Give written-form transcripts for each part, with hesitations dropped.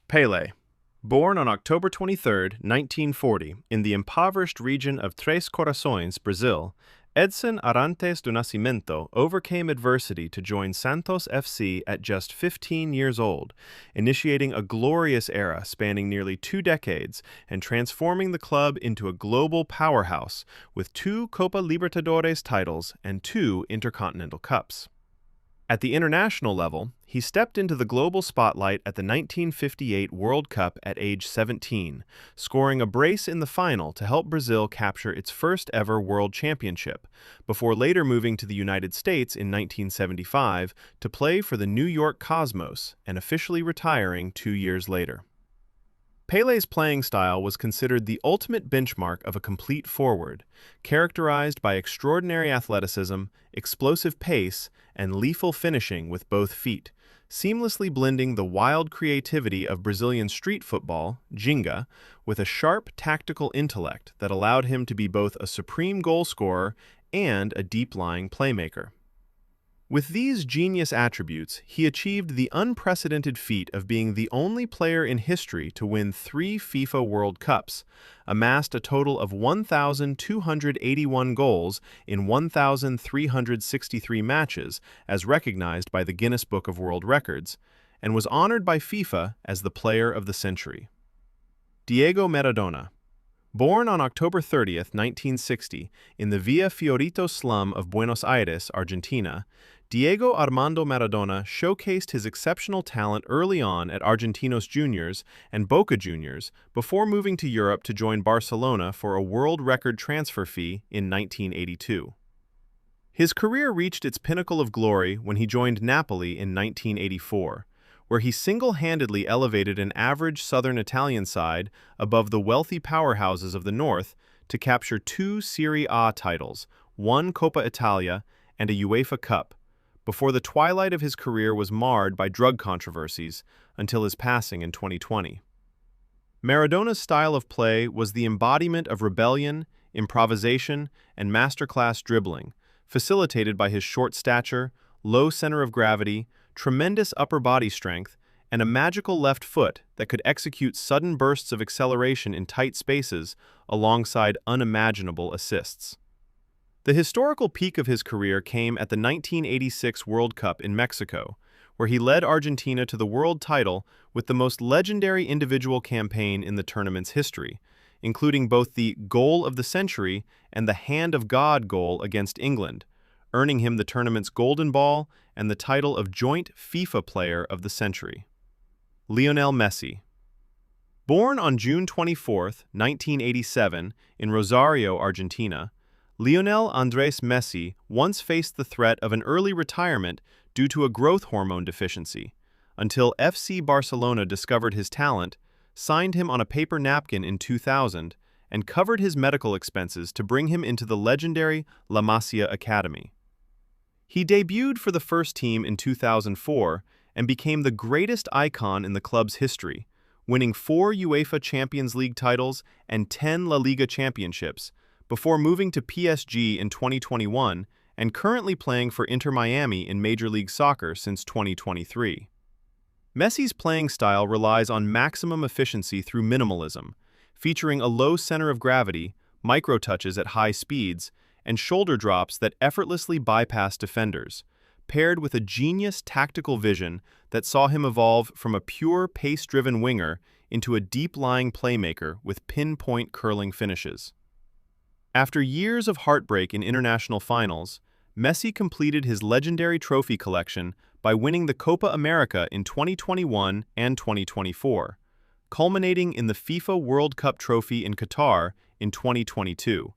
Pele. Born on October 23, 1940, in the impoverished region of Três Corações, Brazil, Edson Arantes do Nascimento overcame adversity to join Santos FC at just 15 years old, initiating a glorious era spanning nearly 2 decades and transforming the club into a global powerhouse with 2 Copa Libertadores titles and 2 Intercontinental Cups. At the international level, he stepped into the global spotlight at the 1958 World Cup at age 17, scoring a brace in the final to help Brazil capture its first ever World Championship, before later moving to the United States in 1975 to play for the New York Cosmos and officially retiring 2 years later. Pele's playing style was considered the ultimate benchmark of a complete forward, characterized by extraordinary athleticism, explosive pace, and lethal finishing with both feet, seamlessly blending the wild creativity of Brazilian street football, Ginga, with a sharp tactical intellect that allowed him to be both a supreme goal scorer and a deep-lying playmaker. With these genius attributes, he achieved the unprecedented feat of being the only player in history to win 3 FIFA World Cups, amassed a total of 1,281 goals in 1,363 matches, as recognized by the Guinness Book of World Records, and was honored by FIFA as the Player of the Century. Diego Maradona. Born on October 30, 1960, in the Villa Fiorito slum of Buenos Aires, Argentina, Diego Armando Maradona showcased his exceptional talent early on at Argentinos Juniors and Boca Juniors before moving to Europe to join Barcelona for a world record transfer fee in 1982. His career reached its pinnacle of glory when he joined Napoli in 1984, where he single-handedly elevated an average southern Italian side above the wealthy powerhouses of the north to capture 2 Serie A titles, 1 Coppa Italia, and a UEFA Cup, before the twilight of his career was marred by drug controversies until his passing in 2020. Maradona's style of play was the embodiment of rebellion, improvisation, and masterclass dribbling, facilitated by his short stature, low center of gravity, tremendous upper body strength, and a magical left foot that could execute sudden bursts of acceleration in tight spaces alongside unimaginable assists. The historical peak of his career came at the 1986 World Cup in Mexico, where he led Argentina to the world title with the most legendary individual campaign in the tournament's history, including both the Goal of the Century and the Hand of God goal against England, earning him the tournament's Golden Ball and the title of Joint FIFA Player of the Century. Lionel Messi. Born on June 24, 1987, in Rosario, Argentina, Lionel Andrés Messi once faced the threat of an early retirement due to a growth hormone deficiency, until FC Barcelona discovered his talent, signed him on a paper napkin in 2000, and covered his medical expenses to bring him into the legendary La Masia Academy. He debuted for the first team in 2004 and became the greatest icon in the club's history, winning 4 UEFA Champions League titles and 10 La Liga championships, before moving to PSG in 2021 and currently playing for Inter Miami in Major League Soccer since 2023. Messi's playing style relies on maximum efficiency through minimalism, featuring a low center of gravity, micro-touches at high speeds, and shoulder drops that effortlessly bypass defenders, paired with a genius tactical vision that saw him evolve from a pure pace-driven winger into a deep-lying playmaker with pinpoint curling finishes. After years of heartbreak in international finals, Messi completed his legendary trophy collection by winning the Copa America in 2021 and 2024, culminating in the FIFA World Cup trophy in Qatar in 2022,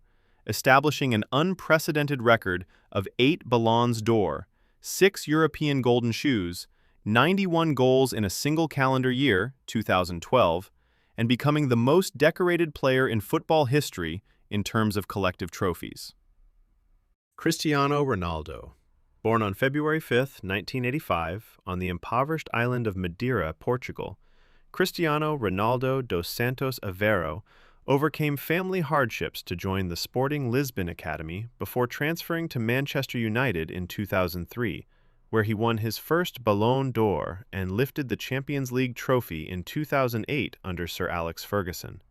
establishing an unprecedented record of 8 Ballons d'Or, 6 European Golden Shoes, 91 goals in a single calendar year, 2012, and becoming the most decorated player in football history in terms of collective trophies. Cristiano Ronaldo. Born on February 5, 1985, on the impoverished island of Madeira, Portugal, Cristiano Ronaldo dos Santos Aveiro overcame family hardships to join the Sporting Lisbon Academy before transferring to Manchester United in 2003, where he won his first Ballon d'Or and lifted the Champions League trophy in 2008 under Sir Alex Ferguson.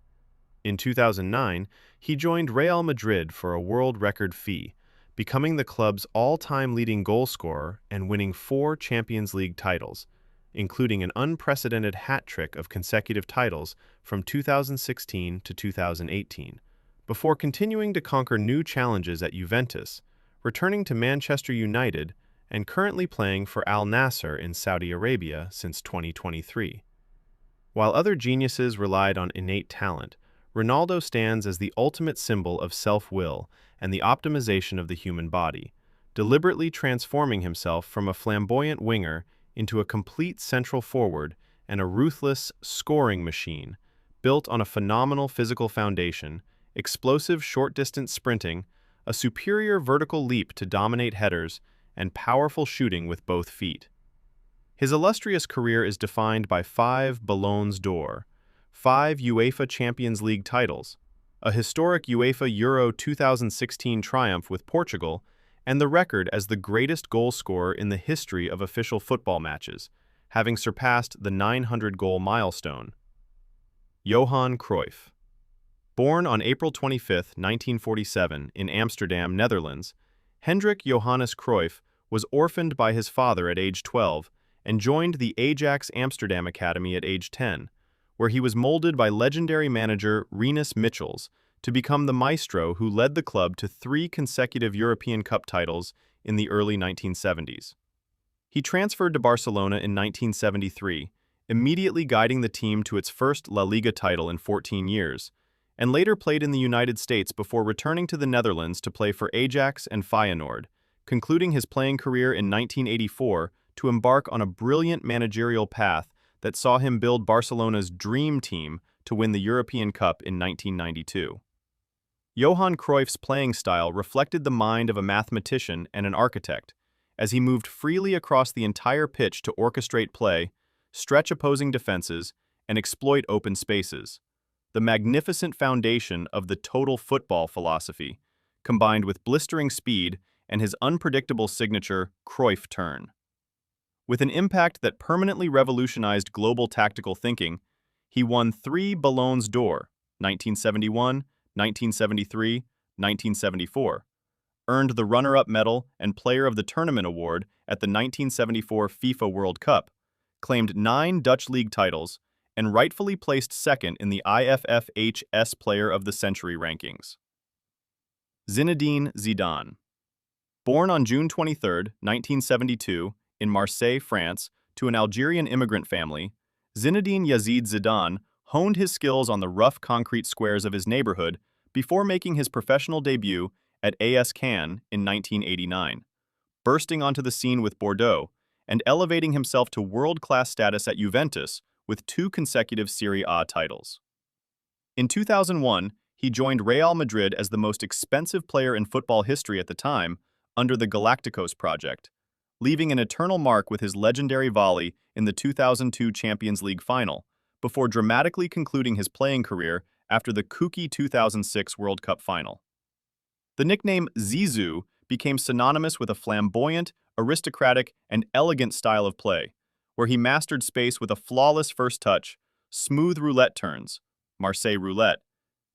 In 2009, he joined Real Madrid for a world record fee, becoming the club's all-time leading goal scorer and winning 4 Champions League titles, including an unprecedented hat-trick of consecutive titles from 2016 to 2018, before continuing to conquer new challenges at Juventus, returning to Manchester United, and currently playing for Al Nassr in Saudi Arabia since 2023. While other geniuses relied on innate talent, Ronaldo stands as the ultimate symbol of self-will and the optimization of the human body, deliberately transforming himself from a flamboyant winger into a complete central forward and a ruthless scoring machine, built on a phenomenal physical foundation, explosive short-distance sprinting, a superior vertical leap to dominate headers, and powerful shooting with both feet. His illustrious career is defined by 5 Ballons d'Or, 5 UEFA Champions League titles, a historic UEFA Euro 2016 triumph with Portugal, and the record as the greatest goal scorer in the history of official football matches, having surpassed the 900-goal milestone. Johan Cruyff. Born on April 25, 1947, in Amsterdam, Netherlands, Hendrik Johannes Cruyff was orphaned by his father at age 12 and joined the Ajax Amsterdam Academy at age 10, where he was molded by legendary manager Rinus Michels to become the maestro who led the club to 3 consecutive European Cup titles in the early 1970s. He transferred to Barcelona in 1973, immediately guiding the team to its first La Liga title in 14 years, and later played in the United States before returning to the Netherlands to play for Ajax and Feyenoord, concluding his playing career in 1984 to embark on a brilliant managerial path that saw him build Barcelona's dream team to win the European Cup in 1992. Johan Cruyff's playing style reflected the mind of a mathematician and an architect, as he moved freely across the entire pitch to orchestrate play, stretch opposing defenses, and exploit open spaces. The magnificent foundation of the total football philosophy, combined with blistering speed and his unpredictable signature Cruyff turn. With an impact that permanently revolutionized global tactical thinking, he won 3 Ballons d'Or, 1971, 1973, 1974, earned the runner-up medal and Player of the Tournament award at the 1974 FIFA World Cup, claimed 9 Dutch league titles, and rightfully placed second in the IFFHS Player of the Century rankings. Zinedine Zidane. Born on June 23, 1972, in Marseille, France, to an Algerian immigrant family, Zinedine Yazid Zidane honed his skills on the rough concrete squares of his neighborhood before making his professional debut at AS Cannes in 1989, bursting onto the scene with Bordeaux and elevating himself to world-class status at Juventus with 2 consecutive Serie A titles. In 2001, he joined Real Madrid as the most expensive player in football history at the time under the Galacticos project, leaving an eternal mark with his legendary volley in the 2002 Champions League final, before dramatically concluding his playing career after the kooky 2006 World Cup final. The nickname Zizou became synonymous with a flamboyant, aristocratic, and elegant style of play, where he mastered space with a flawless first touch, smooth roulette turns, Marseille roulette,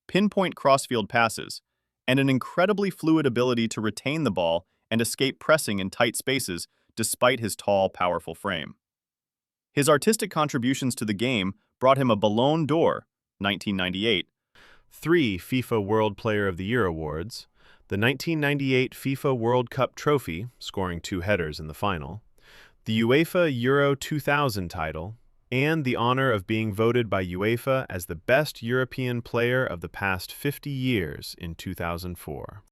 pinpoint crossfield passes, and an incredibly fluid ability to retain the ball and escape pressing in tight spaces despite his tall, powerful frame. His artistic contributions to the game brought him a Ballon d'Or, 1998, 3 FIFA World Player of the Year awards, the 1998 FIFA World Cup trophy, scoring 2 headers in the final, the UEFA Euro 2000 title, and the honor of being voted by UEFA as the best European player of the past 50 years in 2004.